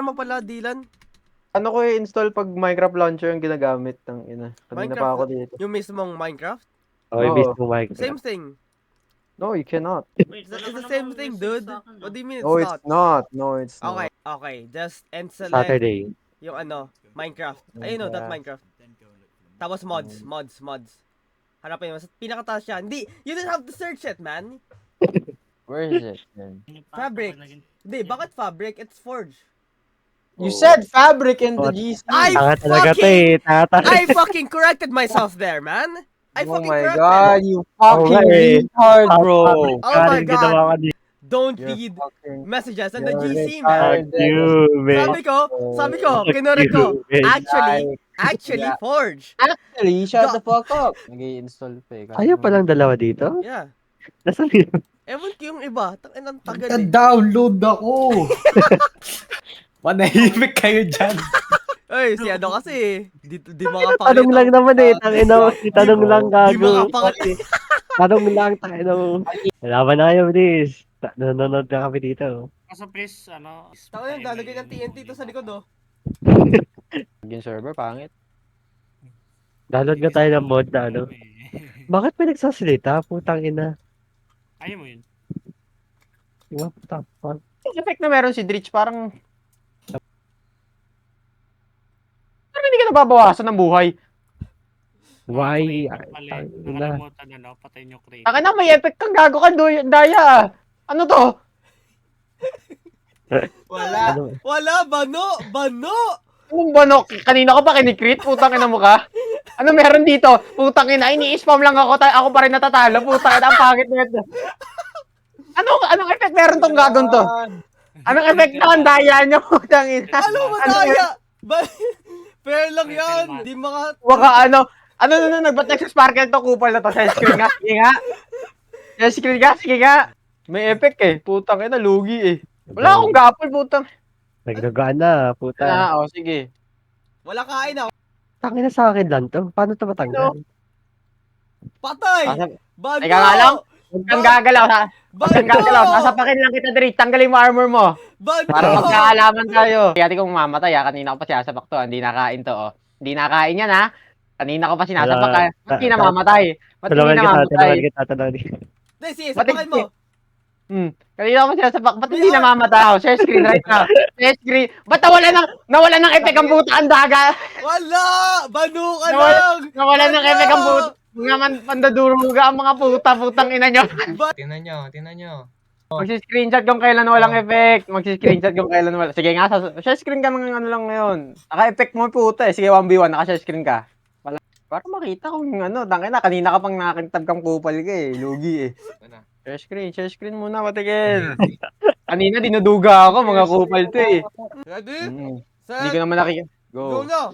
mo pala, Dylan? Ano ko i-install pag Minecraft launcher yung ginagamit ng ina. Kanina pa ako dito. Yung mismong Minecraft? Okay, Oo. based mo Minecraft. Same thing. No, you cannot. It's the same thing, dude. What do you mean it's No, it's not. No, it's Okay, not. okay. Just and select Saturday. yung Minecraft. Ayun no, that Minecraft. Tapos mods. Hanapin mo. Sa pinakataas siya. Hindi, you don't have to search it, man. Where is it then? Fabric. Hindi, bakit fabric? It's forge. You said fabric in the GC. Tanga talaga to eh. I fucking corrected myself there, man. I Oh fucking my corrected. god, you fucking Okay. retard, bro. Oh my God. Don't You're read fucking- messages on the you're GC, retarded. man. You, man. Sabi ko, kinorek ko. Actually, Yeah. forge. Actually, shut the fuck up. Nag-i-install pa eh. Ayaw palang dalawa dito? Yeah. Nasaan yun? Ewan ko yung iba. Tangin ang tagal eh. Nagka-download ako. Manahimik kayo dyan. Ay, si ano kasi. Di makapakita. Tanong lang naman eh. Tangina mo. Tanong lang Di gago. makapakita. Tanong lang. Tangina mo. Laban na kayo, please. Nanonood na kami dito. Kaso please, ano... Tangin yung lalagay ng TNT to sa likod, oh. Yung server, pangit. Download nga tayo ng mod na ano. Bakit may nagsasalita? Putang ina. Ayaw mo yun. What the fuck? Yung effect na meron si Dritch, parang... Parang hindi ka nababawasan ng buhay. Why? Tangina. Nakalimutan na, no? Patayin yung crate. Taka na, may effect kang gago ka, Daya. Ano to? Ano? Wala, bano! Anong bano? Kanina ko pa kinikrit? Putang ina mo ka? Ano meron dito? Putang ina, ini-spam lang ako. Ako pa rin natatalo. Putang ina, ang pangit nito. Anong effect meron tong gagong to? Anong effect na ang daya nyo? Putang ina. Ano mo daya? Fair lang yan. Di maka... Waka ano? Nagba't nagsasparkle to kupal na to sa screen nga? Sige nga. Sa screen nga, sige nga. May effect eh. Putang ina, lugi eh. Wala akong gapol, putang. Nagdagaan na, puta. Sige. Wala kain ako. Tangina sa akin lang to. Paano to matanggal? Patay! Bano! Teka nga lang. Huwag kang gagalaw, ha? Huwag kang gagalaw. Sasapakin lang kita, Dre. Tanggalin mo armor mo. Bano! Para magkaalaman tayo. Kaya kong mamatay, ha? Kanina ko pa sinasapak to. Hindi nakain to, oh. Hindi nakain yan, ha? Kanina ko pa sinasapak, ha? Ba't hindi namamatay? Ba't hindi namamatay? Talawin kita. Hindi, sige, sapakin mo. Kanina ko pa sinasapak. Ba't hindi namamatay ako? Share screen right now. Share screen. Ba't nawala ng effect ang puta ang daga? Wala! Bano ka lang! Nawala ng effect ang puta. Mga pandaduruga ang mga putang ina nyo. Tingnan nyo. Magsi-screenshot kung kailan walang effect. Magsi-screenshot kung kailan wala. Sige nga, share screen ka ng ano lang ngayon. Naka-effect mo puta eh. Sige, 1v1, naka-share screen ka. Para makita kung ano, tangina, kanina ka pang nakakintab kang kupal ka eh. Lugi eh. Share screen muna, patigil. Kanina dinuduga ako, mga kupal to eh. Ready? Hindi Set? ko naman nakikita. Go Go. na!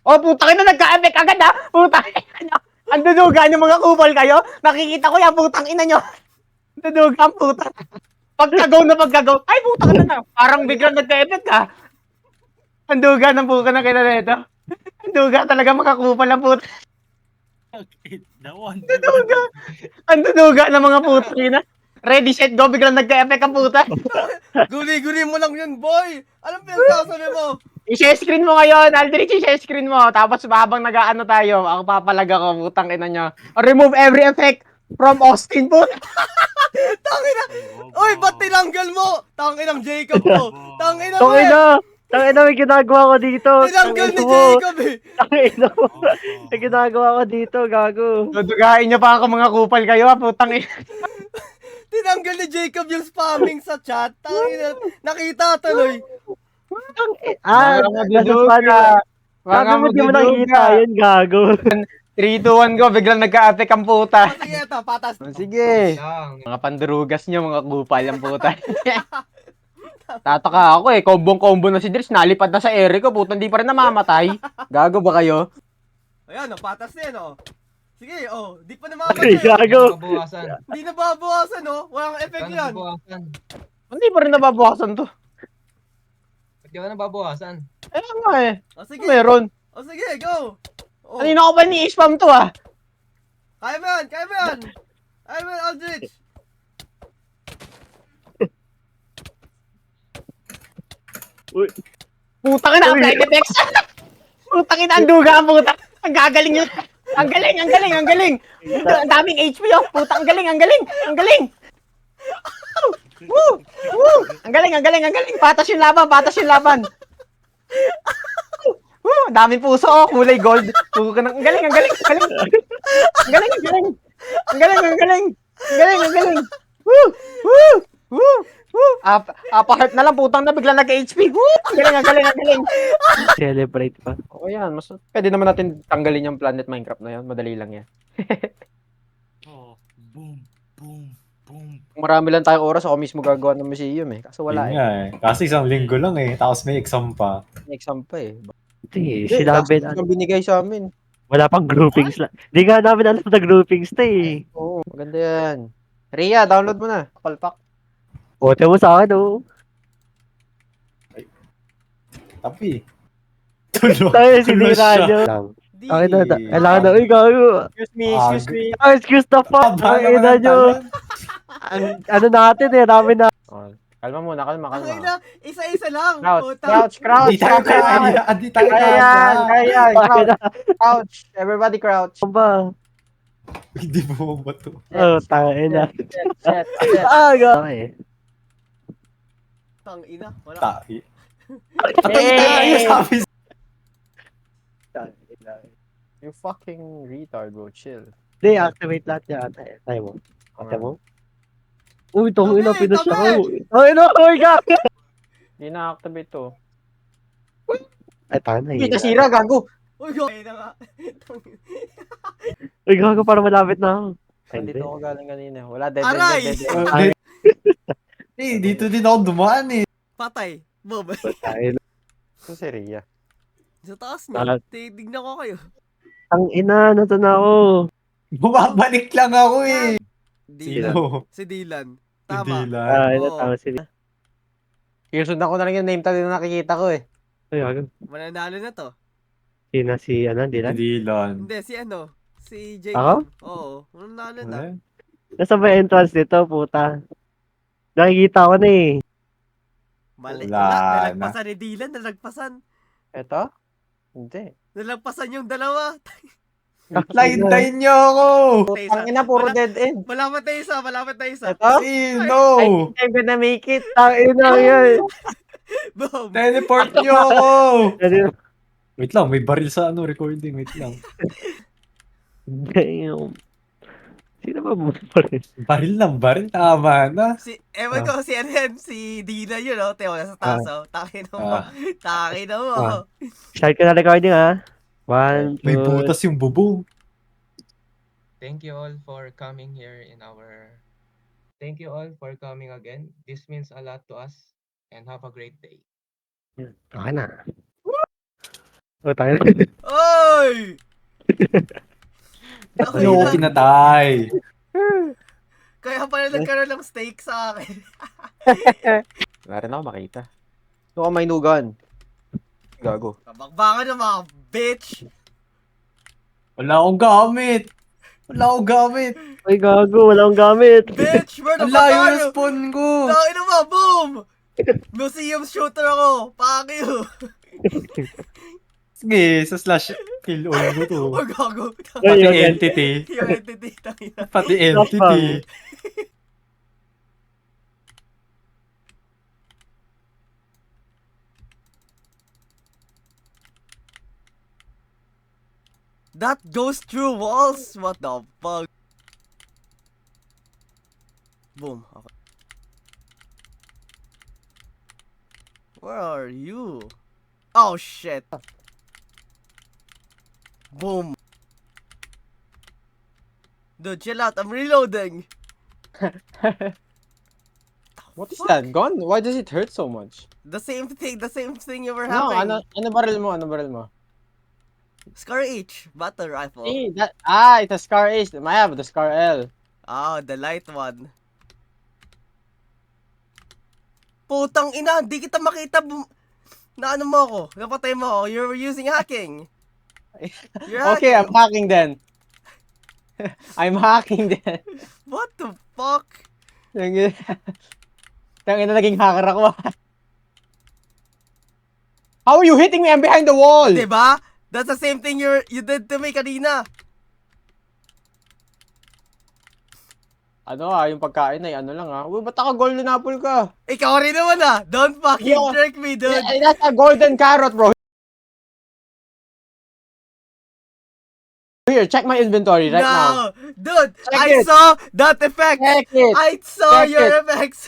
Oh, putang ina, nagka-effect agad ha! Putang ina nyo! Ang duduga nyo mga kupal kayo! Nakikita ko yan, putang ina nyo! Duduga ang puta! Pagka-go! Ay, putang ina na! Parang biglang nagka-effect ha! Ang duga ng puka na kailan ito. Ang duga talaga mga kupal ang puta. Ang duduga ng mga puta ina. Ready, set, go! Biglang nagka-effect ang puta. Guli-guli mo lang yun, boy! Anong pinagsasabi mo? I-share screen mo ngayon, Aldrich, i-share screen mo. Tapos habang nag-ano tayo, ako papalag ako, putang ina nyo. Remove every effect from Austin po. Tangina! Uy, ba't tinanggal mo? Tanginang Jacob ko! Tangina mo! Tangina, may ginagawa ko dito. Tinanggal ni Jacob eh! Tangina mo. May ginagawa ko dito, gago. Dudugain nyo pa ako mga kupal kayo, putang ina. Tinanggal ni Jacob yung spamming sa chat. Tangina, nakita tuloy. Mga Sabi mo di mo nakikita yun, gago. 3, 2, 1, go. Biglang nagka-effect ang puta. Sige, ito, patas. Sige. Mga pandurugas nyo, mga kupal ang puta. Tataka ako eh. Combo na si Dries. Nalipad na sa ere ko. Puta, hindi pa rin namamatay. Gago ba kayo? Ayan, patas na yan, oh. Sige, oh, di pa Ay, namamatay. gago. Hindi nababawasan, oh. Walang effect yan. Hindi pa rin nababawasan to. Ba't di ka nababawasan? Ayun nga eh. O sige, Meron. o sige, go. Oh. Kanina ko pa ni-spam to ah. Kaya mo yan, kaya mo yan. Kaya mo yan, Aldrich. Putang ina, Flying Effects! Putang ina, ang duga, puta! Ang gagaling yun! Ang galing, ang galing, ang galing! Ang daming HP, oh! Puta, ang galing, ang galing! Ang galing! Woo! Woo! Ang galing, ang galing, ang galing! Patas yung laban, patas yung laban! Woo! Ang daming puso, oh! Kulay gold! Ang galing, ang galing, ang galing! Ang galing, ang galing! Ang galing, ang galing! Ang galing, ang galing! Woo! Woo! Woo! Woo! Apa-heart na lang, putang na, bigla nag-HP! Woo! Ang galing, ang galing, ang galing! Celebrate pa. O yan, mas pwede naman natin tanggalin yung Planet Minecraft na yan. Madali lang yan. Oo. Boom, boom, boom. Marami lang tayong oras, ako mismo gagawa ng museum eh. Kaso wala Yun eh. nga eh. Kasi isang linggo lang eh. Tapos may exam pa. May exam pa eh. Hindi, sinabi na. Ang binigay sa amin. Wala pang groupings lang. Hindi nga namin alam na groupings na eh. Oo, maganda yan. Ria, download mo na. Palpak. Bote mo sa akin, oh. Tapi. Tulo. Tayo, Tulo sinira siya. nyo. Di. Akin na, kailangan na, uy, gago. Excuse me, excuse me. Oh, excuse the fuck. Taba Ang naman ina ang nyo. talon. Ano natin eh, namin na. Oh, kalma muna, kalma, Ang kalma. ina, isa-isa lang. Crouch, Puta. crouch, crouch. Di tayo kaya. Di tayo Kaya yan, kaya. kaya yan. Akin Crouch, na. crouch. Everybody crouch. Ano ba? Hindi mo ba to? Oh, tangin na. Set, set. Ah, okay. Tang ina, wala. Tahi. Hey! Sabi You fucking retard, bro. Chill. Hindi, activate lahat niya ata eh. Tayo mo. Ate mo? Uy, tong ina, Tabi, pinasya tabi! ko. Ay, no, uy, gago. Hindi na-activate to. Ay, tangin na Hindi, eh. nasira, gago. Uy, gawin na nga. Uy, gago, parang malapit na ako. Ay, hindi. Nandito ako galing kanina. Wala, dead, Aray! dead, dead, dead. Eh, dito din ako dumaan eh. Patay. Bob. Tangin na. Ito si Ria. Sa taas Talag. niya. Tignan ko kayo. Ang ina, nasa na ako. Bumabalik lang ako eh. Dylan. Sino? Si Dylan. Si Tama. Dylan. Ah, ina, Oo. tama sila. Kinusundan ko na lang yung name tag na nakikita ko eh. Ay, gago. Mananalo na to. Sina si, ano, hindi Si lang. Dylan. Hindi, si ano? Si Ako? Jacob. Oo. Mananalo na. Eh? Nasa ba entrance nito, puta? Nakikita ko na eh. Mali. Wala Wala. na. Nalagpasan ni Dylan. Nalagpasan. Eto? Hindi. Nalagpasan yung dalawa. Hintayin niyo ako. Putang ina, puro Wala- dead end. Malapit na isa. Malapit na isa. Eto? Sino? I think I'm gonna make it. Tangina yan. Boom. Teleport niyo ako. Ano- Wait lang, may baril sa ano recording. Wait lang. Damn. Sino ba mo pa rin? Baril. Tama na. Ewan ko si ano yan, si Dylan yun, oh. Teo, nasa taas, oh. Takin na mo. Takin na mo. Ah. Start ko na recording, ha? 1, 2, May butas yung bubong. Thank you all for coming here in our... Thank you all for coming again. This means a lot to us. And have a great day. Okay na. O, tayo na. Oy! Ano ko pinatay? Kaya pala nagkaroon ng steak sa akin. Wala rin ako makita. Ito ka may nugan. Gago. Kabakbakan ng mga bitch. Wala akong gamit. Ay, gago. Wala akong gamit. Bitch, where the Ang fuck layo are ng you? spawn ko. Takin na mo, boom! Museum shooter ako. Fuck you. Sige, sa slash kill all mo to. Oh, gago. Ay, Pati yun, yun. entity. Yung entity, takin na. Pati entity. That goes through walls? What the fuck? Boom. Okay. Where are you? Oh shit. Boom. Dude, chill out. I'm reloading. What is that gun? Why does it hurt so much? The same thing you were No, having. ano barrel mo? Scar H, battle rifle. Eh, it's a Scar Ace. I have the Scar L. Ah, the light one. Putang ina, di kita makita. Na ano mo ako? Napatay mo ako. You're using hacking. You're Okay, I'm hacking. hacking then. I'm hacking then. What the fuck? Tangina, naging hacker ako. How are you hitting me? I'm behind the wall. Diba? That's the same thing you did to me kanina. Ano yung pagkain ay ano lang Uy, ba't golden apple ka? Ikaw rin naman Don't fucking Yo. trick me, dude. That's a golden carrot, bro. Here, check my inventory right now. No, dude, Check I it. saw that effect. Check it. I saw Check your it. effects.